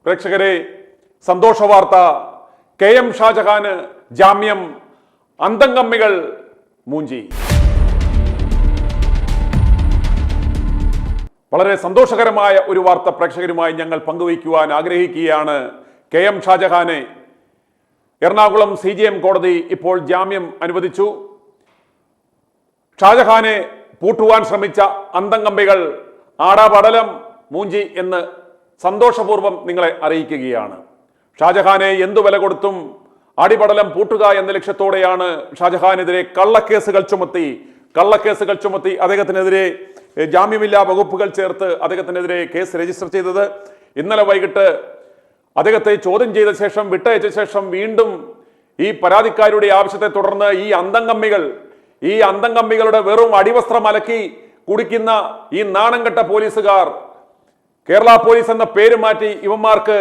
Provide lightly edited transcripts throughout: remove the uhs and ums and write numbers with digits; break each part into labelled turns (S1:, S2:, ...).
S1: പ്രേക്ഷകരെ, സന്തോഷ വാർത്ത. KM ഷാജഹാന് ജാമ്യം, അന്തംകമ്മികൾ മൂഞ്ചി. വളരെ സന്തോഷകരമായ ഒരു വാർത്ത പ്രേക്ഷകരുമായി ഞങ്ങൾ പങ്കുവയ്ക്കുവാൻ ആഗ്രഹിക്കുകയാണ്. KM ഷാജഹാനെ എറണാകുളം CJM കോടതി ഇപ്പോൾ ജാമ്യം അനുവദിച്ചു. ഷാജഹാനെ പൂട്ടുവാൻ ശ്രമിച്ച അന്തംകമ്മികൾ ആടാപടലം മൂഞ്ചി എന്ന് സന്തോഷപൂർവ്വം നിങ്ങളെ അറിയിക്കുകയാണ്. ഷാജഹാനെ എന്തു വില കൊടുത്തും അടിപടലം പൂട്ടുക എന്ന ലക്ഷ്യത്തോടെയാണ് ഷാജഹാനെതിരെ കള്ളക്കേസുകൾ ചുമത്തി അദ്ദേഹത്തിനെതിരെ ജാമ്യമില്ലാ വകുപ്പുകൾ ചേർത്ത് അദ്ദേഹത്തിനെതിരെ കേസ് രജിസ്റ്റർ ചെയ്തത്. ഇന്നലെ വൈകിട്ട് അദ്ദേഹത്തെ ചോദ്യം ചെയ്ത ശേഷം വിട്ടയച്ച ശേഷം വീണ്ടും ഈ പരാതിക്കാരുടെ ആവശ്യത്തെ തുടർന്ന് ഈ അന്തംകമ്മികളുടെ വെറും അടിവസ്ത്രം അലക്കി കുടിക്കുന്ന ഈ നാണംകെട്ട പോലീസുകാർ കേരള പോലീസ് എന്ന പേര് മാറ്റി ഇവന്മാർക്ക്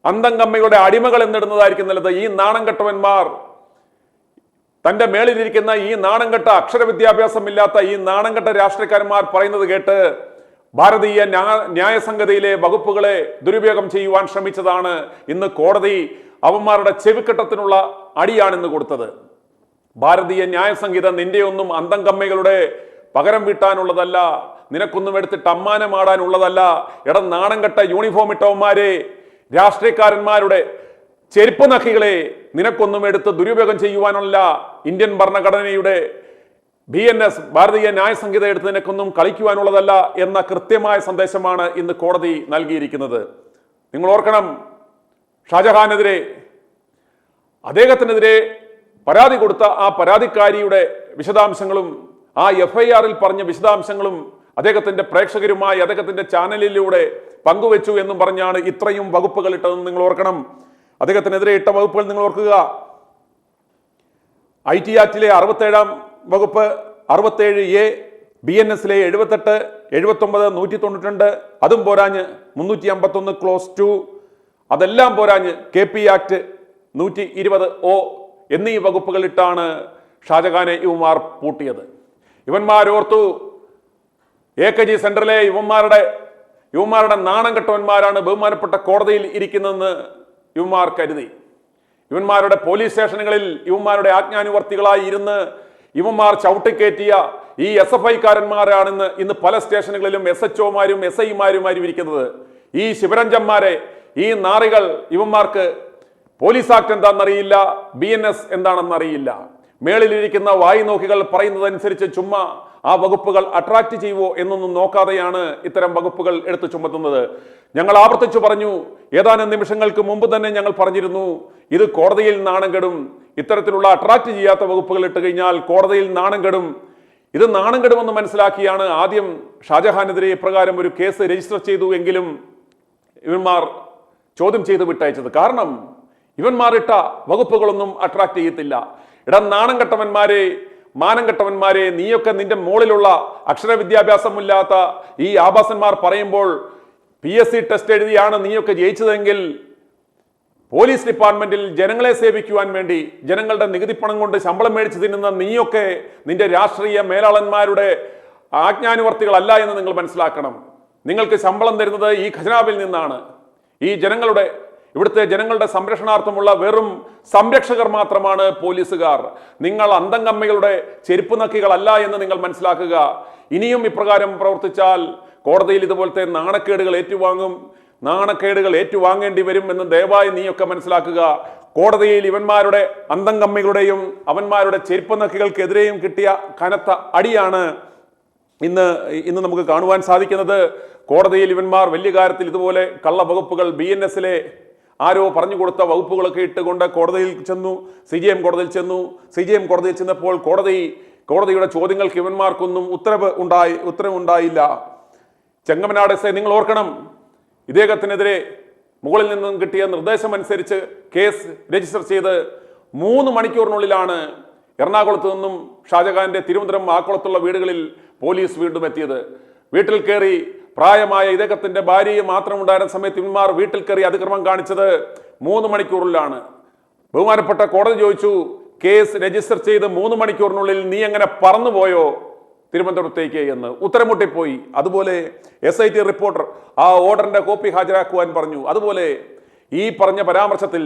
S1: അന്തംകമ്മികളുടെ അടിമകൾ എന്നിടുന്നതായിരിക്കും നല്ലത്. ഈ നാണംകെട്ടവന്മാർ, തന്റെ മേളിലിരിക്കുന്ന ഈ നാണംകെട്ട അക്ഷരവിദ്യാഭ്യാസമില്ലാത്ത ഈ നാണംകെട്ട രാഷ്ട്രീയക്കാരന്മാർ പറയുന്നത് കേട്ട് ഭാരതീയ ന്യായസംഹിതയിലെ വകുപ്പുകളെ ദുരുപയോഗം ചെയ്യുവാൻ ശ്രമിച്ചതാണ്. ഇന്ന് കോടതി അവന്മാരുടെ ചെവിക്കെട്ടത്തിനുള്ള അടിയാണ് ഇന്ന് കൊടുത്തത്. ഭാരതീയ ന്യായസംഹിത നിന്റെയൊന്നും അന്തംകമ്മികളുടെ പകരം വീട്ടാനുള്ളതല്ല, നിനക്കൊന്നും എടുത്തിട്ട് അമ്മാനമാടാനുള്ളതല്ല. നാണംകെട്ട യൂണിഫോം ഇട്ടവന്മാരെ, രാഷ്ട്രീയക്കാരന്മാരുടെ ചെരുപ്പ് നഖികളെ, നിനക്കൊന്നും എടുത്ത് ദുരുപയോഗം ചെയ്യുവാനുള്ള ഇന്ത്യൻ ഭരണഘടനയുടെ BNS ഭാരതീയ ന്യായസംഹിത എടുത്ത് നിനക്കൊന്നും കളിക്കുവാനുള്ളതല്ല എന്ന കൃത്യമായ സന്ദേശമാണ് ഇന്ന് കോടതി നൽകിയിരിക്കുന്നത്. നിങ്ങൾ ഓർക്കണം, ഷാജഹാനെതിരെ അദ്ദേഹത്തിനെതിരെ പരാതി കൊടുത്ത ആ പരാതിക്കാരിയുടെ വിശദാംശങ്ങളും ആ FIR-ൽ പറഞ്ഞ വിശദാംശങ്ങളും അദ്ദേഹത്തിന്റെ പ്രേക്ഷകരുമായി അദ്ദേഹത്തിന്റെ ചാനലിലൂടെ പങ്കുവെച്ചു എന്നും പറഞ്ഞാണ് ഇത്രയും വകുപ്പുകൾ ഇട്ടതെന്ന് നിങ്ങൾ ഓർക്കണം. അദ്ദേഹത്തിനെതിരെ ഇട്ട വകുപ്പുകൾ നിങ്ങൾ ഓർക്കുക. IT ആക്ടിലെ 67-ാം വകുപ്പ് 67A, BNS-ലെ 78, 79, 192, അതും പോരാഞ്ഞ് 351 ക്ലോസ് 2, അതെല്ലാം പോരാഞ്ഞ് KP ആക്ട് 120O എന്നീ വകുപ്പുകളിട്ടാണ് ഷാജഹാനെ ഇവന്മാർ പൂട്ടിയത്. ഇവന്മാരോർത്തു AKG സെന്ററിലെ ഇവന്മാരുടെ നാണം കെട്ടവന്മാരാണ് ബഹുമാനപ്പെട്ട കോടതിയിൽ ഇരിക്കുന്നതെന്ന് ഇവന്മാർ കരുതി. ഇവന്മാരുടെ പോലീസ് സ്റ്റേഷനുകളിൽ ഇവന്മാരുടെ ആജ്ഞാനുവർത്തികളായി ഇരുന്ന് ഇവന്മാർ ചവിട്ടിക്കയറ്റിയ ഈ SFI-കാരന്മാരാണെന്ന് ഇന്ന് പല സ്റ്റേഷനുകളിലും SHO-മാരും SI-മാരുമാരും ഇരിക്കുന്നത്. ഈ ശിവരഞ്ജന്മാരെ, ഈ നാറികൾ, ഇവന്മാർക്ക് പോലീസ് ആക്ട് എന്താണെന്നറിയില്ല, BNS എന്താണെന്നറിയില്ല. മേളിലിരിക്കുന്ന വായി നോക്കികൾ പറയുന്നതനുസരിച്ച് ചുമ്മാ ആ വകുപ്പുകൾ അട്രാക്ട് ചെയ്യുവോ എന്നൊന്നും നോക്കാതെയാണ് ഇത്തരം വകുപ്പുകൾ എടുത്തു ചുമത്തുന്നത്. ഞങ്ങൾ ആവർത്തിച്ചു പറഞ്ഞു, ഏതാനും നിമിഷങ്ങൾക്ക് മുമ്പ് തന്നെ ഞങ്ങൾ പറഞ്ഞിരുന്നു, ഇത് കോടതിയിൽ നാണം കെടും. ഇത്തരത്തിലുള്ള അട്രാക്ട് ചെയ്യാത്ത വകുപ്പുകൾ ഇട്ട് കഴിഞ്ഞാൽ കോടതിയിൽ നാണം കെടും. ഇത് നാണം കെടുമെന്ന് മനസ്സിലാക്കിയാണ് ആദ്യം ഷാജഹാനെതിരെ ഇപ്രകാരം ഒരു കേസ് രജിസ്റ്റർ ചെയ്തു എങ്കിലും ഇവന്മാർ ചോദ്യം ചെയ്ത് വിട്ടയച്ചത്. കാരണം ഇവന്മാർ ഇട്ട വകുപ്പുകളൊന്നും അട്രാക്ട് ചെയ്യത്തില്ല. നാണം കെട്ടവന്മാരെ, മാനം കെട്ടവന്മാരെ, നീയൊക്കെ നിന്റെ മുകളിലുള്ള അക്ഷരവിദ്യാഭ്യാസമില്ലാത്ത ഈ ആഭാസന്മാർ പറയുമ്പോൾ PSC ടെസ്റ്റ് എഴുതിയാണ് നീയൊക്കെ ജയിച്ചതെങ്കിൽ പോലീസ് ഡിപ്പാർട്ട്മെന്റിൽ ജനങ്ങളെ സേവിക്കുവാൻ വേണ്ടി ജനങ്ങളുടെ നികുതി പണം കൊണ്ട് ശമ്പളം മേടിച്ച് തിന്നുന്ന നീയൊക്കെ നിന്റെ രാഷ്ട്രീയ മേലാളന്മാരുടെ ആജ്ഞാനുവർത്തികളല്ല എന്ന് നിങ്ങൾ മനസ്സിലാക്കണം. നിങ്ങൾക്ക് ശമ്പളം തരുന്നത് ഈ ഖജനാവിൽ നിന്നാണ്. ഇവിടുത്തെ ജനങ്ങളുടെ സംരക്ഷണാർത്ഥമുള്ള വെറും സംരക്ഷകർ മാത്രമാണ് പോലീസുകാർ. നിങ്ങൾ അന്തംകമ്മികളുടെ ചെരുപ്പ് നക്കികളല്ല എന്ന് നിങ്ങൾ മനസ്സിലാക്കുക. ഇനിയും ഇപ്രകാരം പ്രവർത്തിച്ചാൽ കോടതിയിൽ ഇതുപോലത്തെ നാണക്കേടുകൾ ഏറ്റുവാങ്ങേണ്ടി വരും എന്ന് ദയവായി നീയൊക്കെ മനസ്സിലാക്കുക. കോടതിയിൽ ഇവന്മാരുടെ അന്തംകമ്മികളുടെയും അവന്മാരുടെ ചെരുപ്പ് നക്കികൾക്കെതിരെയും കിട്ടിയ കനത്ത അടിയാണ് ഇന്ന് നമുക്ക് കാണുവാൻ സാധിക്കുന്നത്. കോടതിയിൽ ഇവന്മാർ വലിയ കാര്യത്തിൽ ഇതുപോലെ കള്ളവകുപ്പുകൾ BNS-ലെ ആരോ പറഞ്ഞു കൊടുത്ത വകുപ്പുകളൊക്കെ ഇട്ടുകൊണ്ട് കോടതിയിൽ ചെന്നു. CJM കോടതിയിൽ ചെന്നപ്പോൾ കോടതിയുടെ ചോദ്യങ്ങൾക്ക് ഇവന്മാർക്കൊന്നും ഉത്തരവുണ്ടായില്ല. ചെങ്ങമനാട് SI, നിങ്ങൾ ഓർക്കണം, ഇദ്ദേഹത്തിനെതിരെ മുകളിൽ നിന്നും കിട്ടിയ നിർദ്ദേശമനുസരിച്ച് കേസ് രജിസ്റ്റർ ചെയ്ത് 3 മണിക്കൂറിനുള്ളിലാണ് എറണാകുളത്ത് നിന്നും ഷാജഹാന്റെ തിരുവനന്തപുരം ആക്കുളത്തുള്ള വീടുകളിൽ പോലീസ് വീണ്ടും എത്തിയത്. വീട്ടിൽ കയറി പ്രായമായ ഇദ്ദേഹത്തിന്റെ ഭാര്യയെ മാത്രം ഉണ്ടായിരുന്ന സമയത്ത് ഇവന്മാർ വീട്ടിൽ കയറി അതിക്രമം കാണിച്ചത് 3 മണിക്കൂറിലാണ്. ബഹുമാനപ്പെട്ട കോടതി ചോദിച്ചു, കേസ് രജിസ്റ്റർ ചെയ്ത് 3 മണിക്കൂറിനുള്ളിൽ നീ എങ്ങനെ പറന്നുപോയോ? തിരുവനന്തപുരത്തേക്ക് എന്ന് ഉത്തരം മുട്ടിപ്പോയി. അതുപോലെ SIT റിപ്പോർട്ടർ ആ ഓർഡറിന്റെ കോപ്പി ഹാജരാക്കുവാൻ പറഞ്ഞു. അതുപോലെ ഈ പറഞ്ഞ പരാമർശത്തിൽ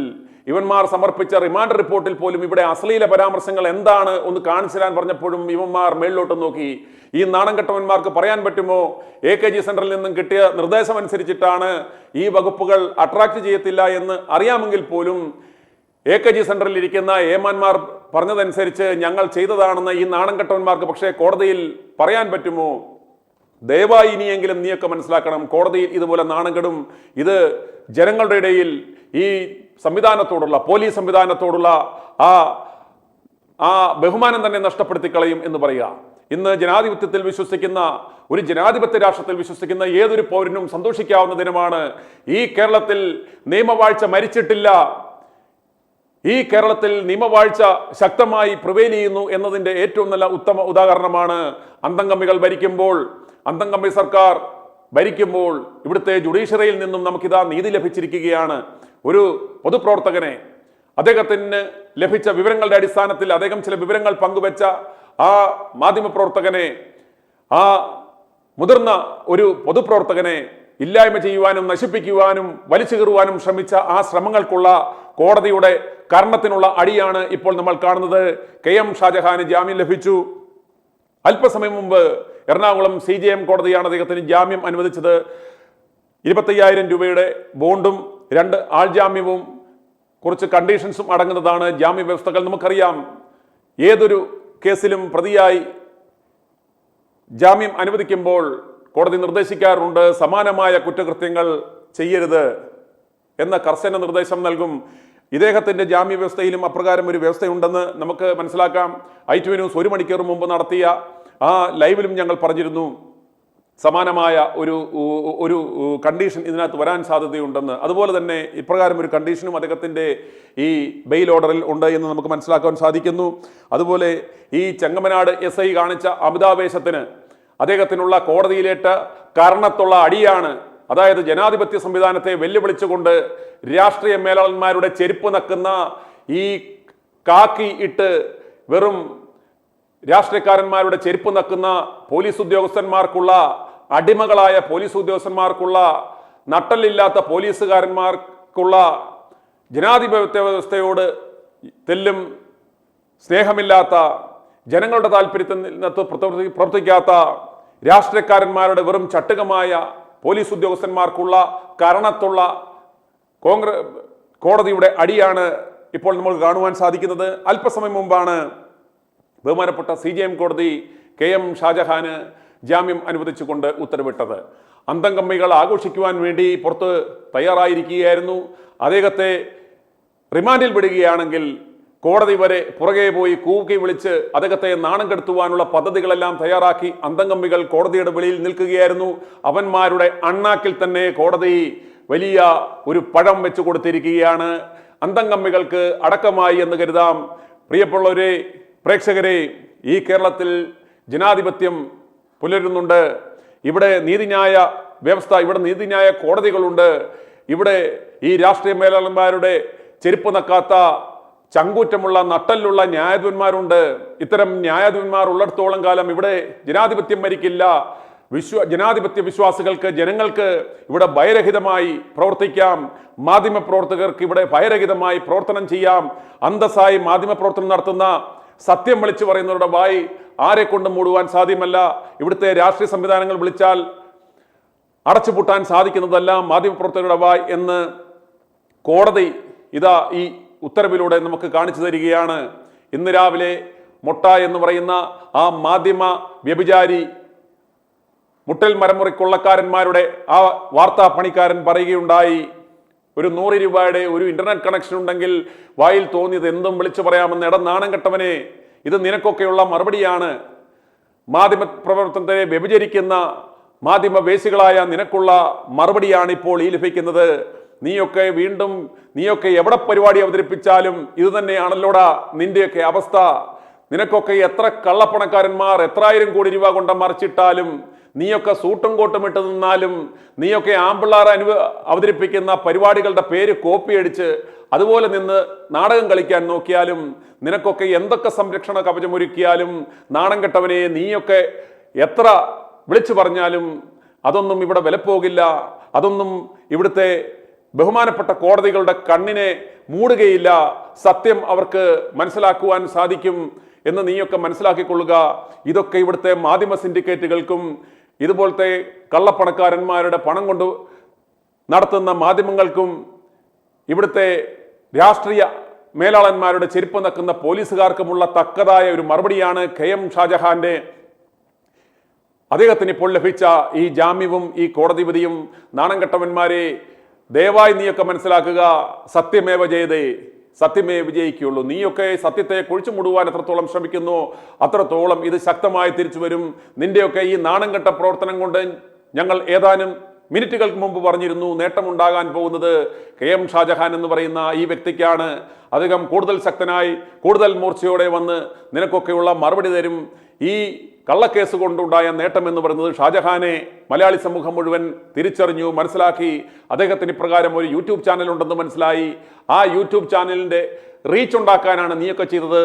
S1: ഇവന്മാർ സമർപ്പിച്ച റിമാൻഡ് റിപ്പോർട്ടിൽ പോലും ഇവിടെ അശ്ലീല പരാമർശങ്ങൾ എന്താണ് ഒന്ന് കാണിച്ചു തരാൻ പറഞ്ഞപ്പോഴും ഇവന്മാർ മേളിലോട്ട് നോക്കി. ഈ നാണം കെട്ടവന്മാർക്ക് പറയാൻ പറ്റുമോ AKG സെന്ററിൽ നിന്നും കിട്ടിയ നിർദ്ദേശം അനുസരിച്ചിട്ടാണ് ഈ വകുപ്പുകൾ അട്രാക്ട് ചെയ്യത്തില്ല എന്ന് അറിയാമെങ്കിൽ പോലും AKG സെന്ററിൽ ഇരിക്കുന്ന ഏമാന്മാർ പറഞ്ഞതനുസരിച്ച് ഞങ്ങൾ ചെയ്തതാണെന്ന് ഈ നാണം കെട്ടവന്മാർക്ക് പക്ഷേ കോടതിയിൽ പറയാൻ പറ്റുമോ? ദയവായി ഇനിയെങ്കിലും നീയൊക്കെ മനസ്സിലാക്കണം, കോടതിയിൽ ഇതുപോലെ നാണം കെടും. ഇത് ജനങ്ങളുടെ ഇടയിൽ ഈ സംവിധാനത്തോടുള്ള പോലീസ് സംവിധാനത്തോടുള്ള ആ ബഹുമാനം തന്നെ നഷ്ടപ്പെടുത്തി കളയും എന്ന് പറയുക. ഇന്ന് ജനാധിപത്യത്തിൽ വിശ്വസിക്കുന്ന ഒരു ജനാധിപത്യ രാഷ്ട്രത്തിൽ വിശ്വസിക്കുന്ന ഏതൊരു പൗരനും സന്തോഷിക്കാവുന്ന ദിനമാണ്. ഈ കേരളത്തിൽ നിയമവാഴ്ച മരിച്ചിട്ടില്ല. ഈ കേരളത്തിൽ നിയമവാഴ്ച ശക്തമായി പ്രിവെയിൽ ചെയ്യുന്നു എന്നതിൻ്റെ ഏറ്റവും നല്ല ഉത്തമ ഉദാഹരണമാണ് അന്തംകമ്മികൾ ഭരിക്കുമ്പോൾ, അന്തംകമ്മി സർക്കാർ ഭരിക്കുമ്പോൾ ഇവിടുത്തെ ജുഡീഷ്യറിയിൽ നിന്നും നമുക്കിതാ നീതി ലഭിച്ചിരിക്കുകയാണ്. ഒരു പൊതുപ്രവർത്തകനെ അദ്ദേഹത്തിന് ലഭിച്ച വിവരങ്ങളുടെ അടിസ്ഥാനത്തിൽ അദ്ദേഹം ചില വിവരങ്ങൾ പങ്കുവെച്ച ആ മാധ്യമപ്രവർത്തകനെ, ആ മുതിർന്ന ഒരു പൊതുപ്രവർത്തകനെ ഇല്ലായ്മ ചെയ്യുവാനും നശിപ്പിക്കുവാനും വലിച്ചു കീറുവാനും ശ്രമിച്ച ആ ശ്രമങ്ങൾക്കുള്ള കോടതിയുടെ കർണത്തിനുള്ള അടിയാണ് ഇപ്പോൾ നമ്മൾ കാണുന്നത്. KM ഷാജഹാന് ജാമ്യം ലഭിച്ചു. അല്പസമയം മുമ്പ് എറണാകുളം CJM കോടതിയാണ് അദ്ദേഹത്തിന് ജാമ്യം അനുവദിച്ചത്. 25,000 രൂപയുടെ ബോണ്ടും 2 ആൾജാമ്യവും കുറച്ച് കണ്ടീഷൻസും അടങ്ങുന്നതാണ് ജാമ്യ വ്യവസ്ഥകൾ. നമുക്കറിയാം, ഏതൊരു കേസിലും പ്രതിയായി ജാമ്യം അനുവദിക്കുമ്പോൾ കോടതി നിർദ്ദേശിക്കാറുണ്ട് സമാനമായ കുറ്റകൃത്യങ്ങൾ ചെയ്യരുത് എന്ന കർശന നിർദ്ദേശം നൽകും. ഇദ്ദേഹത്തിന്റെ ജാമ്യ വ്യവസ്ഥയിലും അപ്രകാരം ഒരു വ്യവസ്ഥയുണ്ടെന്ന് നമുക്ക് മനസ്സിലാക്കാം. ITV ന്യൂസ് 1 മണിക്കൂർ മുമ്പ് നടത്തിയ ആ ലൈവിലും ഞങ്ങൾ പറഞ്ഞിരുന്നു സമാനമായ ഒരു കണ്ടീഷൻ ഇതിനകത്ത് വരാൻ സാധ്യതയുണ്ടെന്ന്. അതുപോലെ തന്നെ ഇപ്രകാരം ഒരു കണ്ടീഷനും അദ്ദേഹത്തിൻ്റെ ഈ ബെയിൽ ഓർഡറിൽ ഉണ്ട് എന്ന് നമുക്ക് മനസ്സിലാക്കാൻ സാധിക്കുന്നു. അതുപോലെ ഈ ചെങ്ങമനാട് SI കാണിച്ച അമിതാവേശത്തിന് അദ്ദേഹത്തിനുള്ള കോടതിയിലേറ്റ കാരണത്തുള്ള അടിയാണ്. അതായത് ജനാധിപത്യ സംവിധാനത്തെ വെല്ലുവിളിച്ചുകൊണ്ട് രാഷ്ട്രീയ മേലാളന്മാരുടെ ചെരുപ്പ് നക്കുന്ന ഈ കാക്കി ഇട്ട് വെറും രാഷ്ട്രീയക്കാരന്മാരുടെ ചെരുപ്പ് നക്കുന്ന പോലീസ് ഉദ്യോഗസ്ഥന്മാർക്കുള്ള അടിമകളായ പോലീസ് ഉദ്യോഗസ്ഥന്മാർക്കുള്ള നട്ടലില്ലാത്ത പോലീസുകാരന്മാർക്കുള്ള ജനാധിപത്യ വ്യവസ്ഥയോട് തെല്ലും സ്നേഹമില്ലാത്ത, ജനങ്ങളുടെ താല്പര്യത്തിനകത്ത് പ്രവർത്തിക്കാത്ത രാഷ്ട്രീയക്കാരന്മാരുടെ വെറും ചട്ടുകമായ പോലീസ് ഉദ്യോഗസ്ഥന്മാർക്കുള്ള കരണത്തുള്ള കോടതിയുടെ അടിയാണ് ഇപ്പോൾ നമ്മൾ കാണുവാൻ സാധിക്കുന്നത്. അല്പസമയം മുമ്പാണ് ബഹുമാനപ്പെട്ട CJM കോടതി KM ഷാജഹാന് ജാമ്യം അനുവദിച്ചുകൊണ്ട് ഉത്തരവിട്ടത്. അന്തംകമ്മികൾ ആഘോഷിക്കുവാൻ വേണ്ടി പുറത്ത് തയ്യാറായിരിക്കുകയായിരുന്നു. അദ്ദേഹത്തെ റിമാൻഡിൽ വിടുകയാണെങ്കിൽ കോടതി വരെ പുറകെ പോയി കൂക്കി വിളിച്ച് അദ്ദേഹത്തെ നാണം കെടുത്തുവാനുള്ള പദ്ധതികളെല്ലാം തയ്യാറാക്കി അന്തംകമ്മികൾ കോടതിയുടെ വെളിയിൽ നിൽക്കുകയായിരുന്നു. അവന്മാരുടെ അണ്ണാക്കിൽ തന്നെ കോടതി വലിയ ഒരു പഴം വെച്ച് കൊടുത്തിരിക്കുകയാണ്. അന്തംകമ്മികൾക്ക് അടക്കമായി എന്ന് കരുതാം. പ്രിയപ്പെട്ടവരെ, പ്രേക്ഷകരെ, ഈ കേരളത്തിൽ ജനാധിപത്യം പുലരുന്നുണ്ട്. ഇവിടെ നീതിന്യായ വ്യവസ്ഥ, ഇവിടെ നീതിന്യായ കോടതികളുണ്ട്. ഇവിടെ ഈ രാഷ്ട്രീയ മേലാളന്മാരുടെ ചെരുപ്പ് നക്കാത്ത ചങ്കൂറ്റമുള്ള നട്ടലുള്ള ന്യായാധിപന്മാരുണ്ട്. ഇത്തരം ന്യായാധിപന്മാർ ഉള്ളിടത്തോളം കാലം ഇവിടെ ജനാധിപത്യം മരിക്കില്ല. ജനാധിപത്യ വിശ്വാസികൾക്ക്, ജനങ്ങൾക്ക് ഇവിടെ ഭയരഹിതമായി പ്രവർത്തിക്കാം. മാധ്യമപ്രവർത്തകർക്ക് ഇവിടെ ഭയരഹിതമായി പ്രവർത്തനം ചെയ്യാം. അന്തസ്സായി മാധ്യമപ്രവർത്തനം നടത്തുന്ന, സത്യം വിളിച്ചു പറയുന്നവരുടെ വായി ആരെ കൊണ്ടും മൂടുവാൻ സാധ്യമല്ല. ഇവിടുത്തെ രാഷ്ട്രീയ സംവിധാനങ്ങൾ വിളിച്ചാൽ അടച്ചുപൂട്ടാൻ സാധിക്കുന്നതല്ല മാധ്യമപ്രവർത്തകരുടെ വായ് എന്ന് കോടതി ഇതാ ഈ ഉത്തരവിലൂടെ നമുക്ക് കാണിച്ചു തരികയാണ്. ഇന്ന് രാവിലെ മൊട്ട എന്ന് പറയുന്ന ആ മാധ്യമ വ്യഭിചാരി, മുട്ടൽ മരമുറി കൊള്ളക്കാരന്മാരുടെ ആ വാർത്താ പണിക്കാരൻ പറയുകയുണ്ടായി, ഒരു 100 രൂപയുടെ ഒരു ഇന്റർനെറ്റ് കണക്ഷൻ ഉണ്ടെങ്കിൽ വായിൽ തോന്നിയത് എന്തും വിളിച്ചു പറയാമെന്ന്. ഇടം നാണം കെട്ടവനെ, ഇത് നിനക്കൊക്കെയുള്ള മറുപടിയാണ്. മാധ്യമ പ്രവർത്തനത്തെ വ്യഭിചരിക്കുന്ന മാധ്യമവേശികളായ നിനക്കുള്ള മറുപടിയാണ് ഇപ്പോൾ ഈ ലഭിക്കുന്നത്. നീയൊക്കെ എവിടെ പരിപാടി അവതരിപ്പിച്ചാലും ഇത് തന്നെയാണല്ലോടാ നിന്റെയൊക്കെ അവസ്ഥ. നിനക്കൊക്കെ എത്ര കള്ളപ്പണക്കാരന്മാർ 1,000 കോടി രൂപ കൊണ്ട് മറിച്ചിട്ടാലും നീയൊക്കെ സൂട്ടും കോട്ടും ഇട്ട് നിന്നാലും, നീയൊക്കെ ആമ്പിള്ളാർ അവതരിപ്പിക്കുന്ന പരിപാടികളുടെ പേര് കോപ്പി അടിച്ച് അതുപോലെ നിന്ന് നാടകം കളിക്കാൻ നോക്കിയാലും, നിനക്കൊക്കെ എന്തൊക്കെ സംരക്ഷണ കവചമൊരുക്കിയാലും, നാണം കെട്ടവനെ നീയൊക്കെ എത്ര വിളിച്ചു പറഞ്ഞാലും അതൊന്നും ഇവിടെ വിലപ്പോകില്ല. അതൊന്നും ഇവിടുത്തെ ബഹുമാനപ്പെട്ട കോടതികളുടെ കണ്ണിനെ മൂടുകയില്ല. സത്യം അവർക്ക് മനസ്സിലാക്കുവാൻ സാധിക്കും എന്ന് നീയൊക്കെ മനസ്സിലാക്കിക്കൊള്ളുക. ഇതൊക്കെ ഇവിടുത്തെ മാധ്യമ സിൻഡിക്കേറ്റുകൾക്കും ഇതുപോലത്തെ കള്ളപ്പണക്കാരന്മാരുടെ പണം കൊണ്ട് നടത്തുന്ന മാധ്യമങ്ങൾക്കും ഇവിടുത്തെ രാഷ്ട്രീയ മേലാളന്മാരുടെ ചെരുപ്പ് നക്കുന്ന പോലീസുകാർക്കുമുള്ള തക്കതായ ഒരു മറുപടിയാണ് KM ഷാജഹാന്റെ അദ്ദേഹത്തിന് ഇപ്പോൾ ലഭിച്ച ഈ ജാമ്യവും ഈ കോടതി വിധിയും. നാണം കെട്ടവന്മാരെ, ദയവായി നീയൊക്കെ മനസ്സിലാക്കുക, സത്യമേവ ജയതേ, സത്യമേ വിജയിക്കുകയുള്ളൂ. നീയൊക്കെ സത്യത്തെ കുഴിച്ചു മൂടുവാൻ എത്രത്തോളം ശ്രമിക്കുന്നു അത്രത്തോളം ഇത് ശക്തമായി തിരിച്ചു വരും. നിന്റെയൊക്കെ ഈ നാണം കെട്ട പ്രവർത്തനം കൊണ്ട് ഞങ്ങൾ ഏതാനും മിനിറ്റുകൾക്ക് മുമ്പ് പറഞ്ഞിരുന്നു, നേട്ടമുണ്ടാകാൻ പോകുന്നത് KM ഷാജഹാൻ എന്ന് പറയുന്ന ഈ വ്യക്തിക്കാണ്. അദ്ദേഹം കൂടുതൽ ശക്തനായി കൂടുതൽ മൂർച്ചയോടെ വന്ന് നിനക്കൊക്കെയുള്ള മറുപടി തരും. ഈ കള്ളക്കേസ് കൊണ്ടുണ്ടായ നേട്ടം എന്ന് പറയുന്നത് ഷാജഹാനെ മലയാളി സമൂഹം മുഴുവൻ തിരിച്ചറിഞ്ഞു, മനസ്സിലാക്കി. അദ്ദേഹത്തിന് ഇപ്രകാരം ഒരു യൂട്യൂബ് ചാനൽ ഉണ്ടെന്ന് മനസ്സിലായി. ആ യൂട്യൂബ് ചാനലിൻ്റെ റീച്ച് ഉണ്ടാക്കാനാണ് നീയൊക്കെ ചെയ്തത്.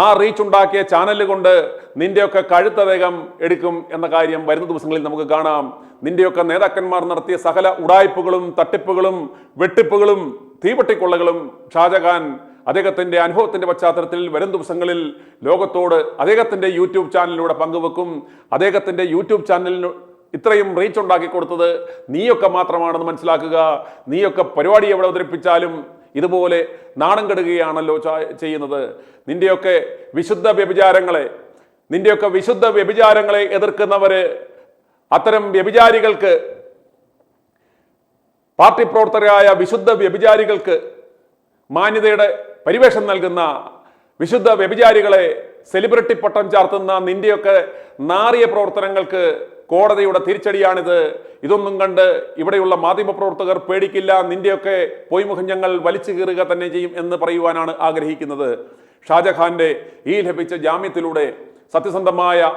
S1: ആ റീച്ച് ഉണ്ടാക്കിയ ചാനൽ കൊണ്ട് നിന്റെയൊക്കെ കഴുത്ത് അദ്ദേഹം എടുക്കും എന്ന കാര്യം വരുന്ന ദിവസങ്ങളിൽ നമുക്ക് കാണാം. നിന്റെയൊക്കെ നേതാക്കന്മാർ നടത്തിയ സകല ഉടായ്പകളും തട്ടിപ്പുകളും വെട്ടിപ്പുകളും തീവട്ടിക്കൊള്ളകളും ഷാജഹാൻ അദ്ദേഹത്തിന്റെ അനുഭവത്തിന്റെ പശ്ചാത്തലത്തിൽ വരും ദിവസങ്ങളിൽ ലോകത്തോട് അദ്ദേഹത്തിന്റെ യൂട്യൂബ് ചാനലിലൂടെ പങ്കുവെക്കും. അദ്ദേഹത്തിന്റെ യൂട്യൂബ് ചാനലിന് ഇത്രയും റീച്ച് ഉണ്ടാക്കി കൊടുത്തത് നീയൊക്കെ മാത്രമാണെന്ന് മനസ്സിലാക്കുക. നീയൊക്കെ പരിപാടി എവിടെ അവതരിപ്പിച്ചാലും ഇതുപോലെ നാണം കെടുകയാണല്ലോ ചെയ്യുന്നത്. നിന്റെയൊക്കെ വിശുദ്ധ വ്യഭിചാരങ്ങളെ എതിർക്കുന്നവര്, അത്തരം വ്യഭിചാരികൾക്ക്, പാർട്ടി പ്രവർത്തകരായ വിശുദ്ധ വ്യഭിചാരികൾക്ക് മാന്യതയുടെ പരിവേഷം നൽകുന്ന വിശുദ്ധ വ്യഭിചാരികളെ സെലിബ്രിറ്റി പട്ടം ചാർത്തുന്ന നിന്റെയൊക്കെ നാറിയ പ്രവർത്തനങ്ങൾക്ക് കോടതിയുടെ തിരിച്ചടിയാണിത്. ഇതൊന്നും കണ്ട് ഇവിടെയുള്ള മാധ്യമപ്രവർത്തകർ പേടിക്കില്ല. നിന്റെയൊക്കെ പൊയ്മുഖം ഞങ്ങൾ വലിച്ചു കീറുക തന്നെ ചെയ്യും എന്ന് പറയുവാനാണ് ആഗ്രഹിക്കുന്നത്. ഷാജഹാന്റെ ഈ ലഭിച്ച ജാമ്യത്തിലൂടെ സത്യസന്ധമായ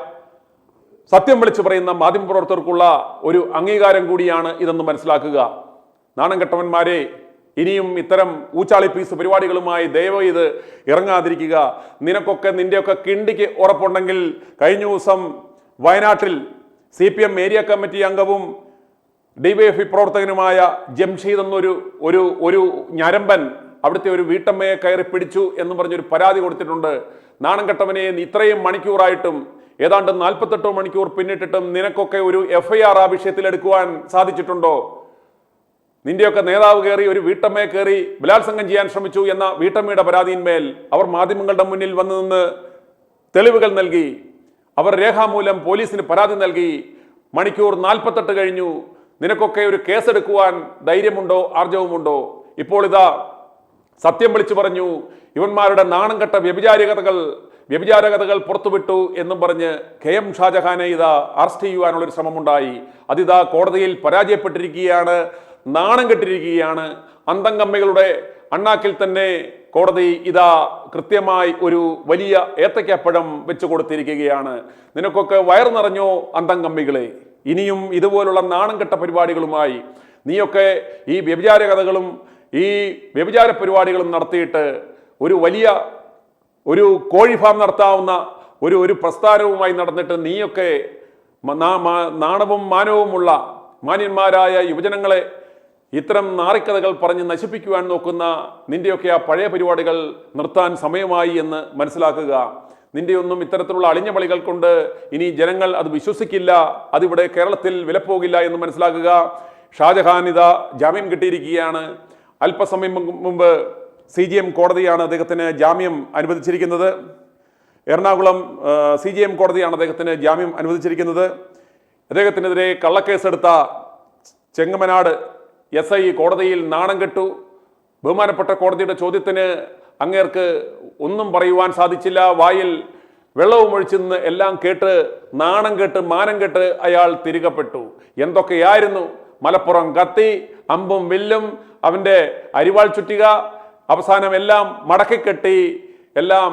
S1: സത്യം വിളിച്ചു പറയുന്ന മാധ്യമപ്രവർത്തകർക്കുള്ള ഒരു അംഗീകാരം കൂടിയാണ് ഇതെന്ന് മനസ്സിലാക്കുക. നാണം കെട്ടവന്മാരെ, ഇനിയും ഇത്തരം ഊച്ചാളി പീസ് പരിപാടികളുമായി ദയവ് ചെയ്ത് ഇറങ്ങാതിരിക്കുക. നിന്റെയൊക്കെ കിണ്ടിക്ക് ഉറപ്പുണ്ടെങ്കിൽ കഴിഞ്ഞ ദിവസം വയനാട്ടിൽ CPM ഏരിയ കമ്മിറ്റി അംഗവും DYFI പ്രവർത്തകനുമായ ജംഷീദ് എന്നൊരു ഒരു ഞരമ്പൻ അവിടുത്തെ ഒരു വീട്ടമ്മയെ കയറി പിടിച്ചു എന്ന് പറഞ്ഞൊരു പരാതി കൊടുത്തിട്ടുണ്ട്. നാണം കെട്ടവനെ, ഇത്രയും മണിക്കൂറായിട്ടും ഏതാണ്ട് 48 മണിക്കൂർ പിന്നിട്ടിട്ടും നിനക്കൊക്കെ ഒരു FIR ആ വിഷയത്തിൽ എടുക്കുവാൻ സാധിച്ചിട്ടുണ്ടോ? നിന്റെയൊക്കെ നേതാവ് കയറി ഒരു വീട്ടമ്മയെ കയറി ബലാത്സംഗം ചെയ്യാൻ ശ്രമിച്ചു എന്ന വീട്ടമ്മയുടെ പരാതിയിന്മേൽ അവർ മാധ്യമങ്ങളുടെ മുന്നിൽ വന്നു നിന്ന് തെളിവുകൾ നൽകി. അവർ രേഖാമൂലം പോലീസിന് പരാതി നൽകി. മണിക്കൂർ 48 കഴിഞ്ഞു. നിനക്കൊക്കെ ഒരു കേസെടുക്കുവാൻ ധൈര്യമുണ്ടോ, ആർജവുമുണ്ടോ? ഇപ്പോൾ ഇതാ സത്യം വിളിച്ചു പറഞ്ഞു. ഇവന്മാരുടെ നാണം കെട്ട വ്യഭിചാര കഥകൾ പുറത്തുവിട്ടു എന്നും പറഞ്ഞ് KM ഷാജഹാനെ ഇതാ അറസ്റ്റ് ചെയ്യുവാനുള്ളൊരു ശ്രമമുണ്ടായി. അതിതാ കോടതിയിൽ പരാജയപ്പെട്ടിരിക്കുകയാണ്, നാണം കെട്ടിരിക്കുകയാണ്. അന്തംകമ്മികളുടെ അണ്ണാക്കിൽ തന്നെ കോടതി ഇതാ കൃത്യമായി ഒരു വലിയ ഏത്തയ്ക്കപ്പഴം വെച്ചു കൊടുത്തിരിക്കുകയാണ്. നിനക്കൊക്കെ വയറ് നിറഞ്ഞോ അന്തംകമ്മികളെ? ഇനിയും ഇതുപോലുള്ള നാണം കെട്ട പരിപാടികളുമായി നീയൊക്കെ ഈ വ്യഭിചാര കഥകളും ഈ വ്യഭിചാര പരിപാടികളും നടത്തിയിട്ട് ഒരു കോഴി ഫാം നടത്താവുന്ന ഒരു പ്രസ്ഥാനവുമായി നടന്നിട്ട് നീയൊക്കെ നാണവും മാനവുമുള്ള മാന്യന്മാരായ യുവജനങ്ങളെ ഇത്തരം നാറിക്കഥകൾ പറഞ്ഞ് നശിപ്പിക്കുവാൻ നോക്കുന്ന നിന്റെയൊക്കെ ആ പഴയ പരിപാടികൾ നിർത്താൻ സമയമായി എന്ന് മനസ്സിലാക്കുക. നിന്റെയൊന്നും ഇത്തരത്തിലുള്ള അളിഞ്ഞ പളികൾ കൊണ്ട് ഇനി ജനങ്ങൾ അത് വിശ്വസിക്കില്ല, അതിവിടെ കേരളത്തിൽ വിലപ്പോകില്ല എന്ന് മനസ്സിലാക്കുക. ഷാജഹാൻ ഇതാ ജാമ്യം കിട്ടിയിരിക്കുകയാണ്. അല്പസമയം മുമ്പ് CJM കോടതിയാണ് അദ്ദേഹത്തിന് ജാമ്യം അനുവദിച്ചിരിക്കുന്നത്. എറണാകുളം CJM കോടതിയാണ് അദ്ദേഹത്തിന് ജാമ്യം അനുവദിച്ചിരിക്കുന്നത്. അദ്ദേഹത്തിനെതിരെ കള്ളക്കേസെടുത്ത ചെങ്ങമനാട് SI കോടതിയിൽ നാണം കെട്ടു. ബഹുമാനപ്പെട്ട കോടതിയുടെ ചോദ്യത്തിന് അങ്ങേർക്ക് ഒന്നും പറയുവാൻ സാധിച്ചില്ല. വായിൽ വെള്ളവും ഒഴിച്ചെന്ന് എല്ലാം കേട്ട് നാണം കെട്ട് മാനം കെട്ട് അയാൾ തിരികപ്പെട്ടു. എന്തൊക്കെയായിരുന്നു? മലപ്പുറം കത്തി, അമ്പും വില്ലും, അവൻ്റെ അരിവാൾ ചുറ്റിക, അവസാനം എല്ലാം മടക്കിക്കെട്ടി, എല്ലാം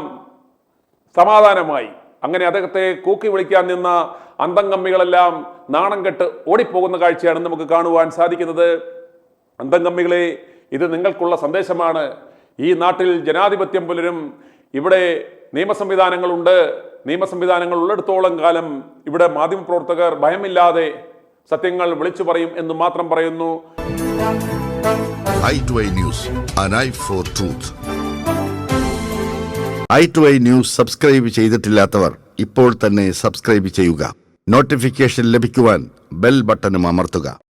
S1: സമാധാനമായി. അങ്ങനെ അദ്ദേഹത്തെ കൂക്കി വിളിക്കാൻ നിന്ന അന്തംഗമ്മികളെല്ലാം നാണം കെട്ട് ഓടിപ്പോകുന്ന കാഴ്ചയാണ് നമുക്ക് കാണുവാൻ സാധിക്കുന്നത്. അന്തംഗമ്മികളെ, ഇത് നിങ്ങൾക്കുള്ള സന്ദേശമാണ്. ഈ നാട്ടിൽ ജനാധിപത്യം പുലരും. ഇവിടെ നിയമ സംവിധാനങ്ങളുണ്ട്. നിയമ സംവിധാനങ്ങൾ ഉള്ളിടത്തോളം കാലം ഇവിടെ മാധ്യമപ്രവർത്തകർ ഭയമില്ലാതെ സത്യങ്ങൾ വിളിച്ചു പറയും എന്ന് മാത്രം പറയുന്നു.
S2: i2i News, an eye for truth. i2i News subscribe ചെയ്തിട്ടില്ലാത്തവർ ഇപ്പോൾ തന്നെ സബ്സ്ക്രൈബ് ചെയ്യുക. നോട്ടിഫിക്കേഷൻ ലഭിക്കുവാൻ ബെൽ ബട്ടണും അമർത്തുക.